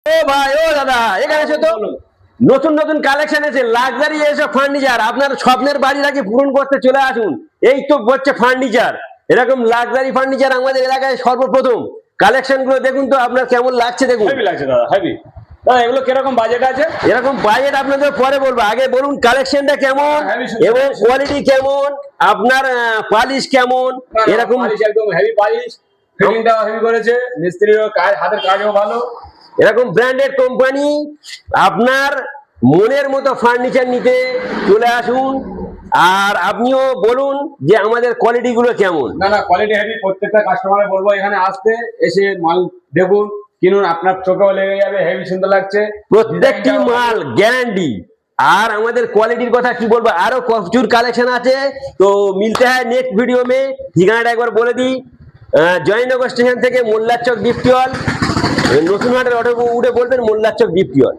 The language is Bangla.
ও ভাই, ও দাদা, এখানে এসো তো। নতুন নতুন কালেকশন আছে, লাক্সারি এসব ফার্নিচার, আপনার স্বপ্নের বাড়িটাকে পূরণ করতে চলে আসুন। এই তো হচ্ছে ফার্নিচার, এরকম লাক্সারি ফার্নিচার আমাদের এলাকায় সর্বপ্রথম। কালেকশন গুলো দেখুন তো, আপনার কেমন লাগছে দেখুন। হেভি লাগছে দাদা, হেভি। দাদা এগুলো কিরকম বাজেট আছে? এরকম বাজেট আপনাদের পরে বলবো, আগে বলুন কালেকশনটা কেমন এবং কোয়ালিটি কেমন, আপনার পালিশ কেমন। এরকম পালিশ একদম হেভি পালিশ, ফিটিংটাও হেভি করেছে, মিস্ত্রিরও কাজ, হাতের কাজও ভালো। এরকম ব্র্যান্ডেড কোম্পানি, আপনার মনের মতো ফার্নিচার নিতে চলে আসুন। আর আপনিও বলুন যে আমাদের কোয়ালিটি গুলো কেমন। না না, কোয়ালিটি হেভি। প্রত্যেকটা কাস্টমারে বলবো এখানে আসতে, এসে মাল দেখুন, কিনুন, আপনার চোখেও লেগে যাবে, হেভি সুন্দর লাগছে প্রত্যেকটি মাল গ্যারান্টি। আর আমাদের কোয়ালিটির কথা কি বলবো, আরো প্রচুর কালেকশন আছে। তো মিলতে হয় নেক্সট ভিডিও মে। ঠিকানাটা একবার বলে দিই, জয়নগর স্টেশন থেকে মোল্লার চক ডিপটি হল, নতুন হাটের অটো উঠে বলবেন মোল্লার চক ডিপটি হল।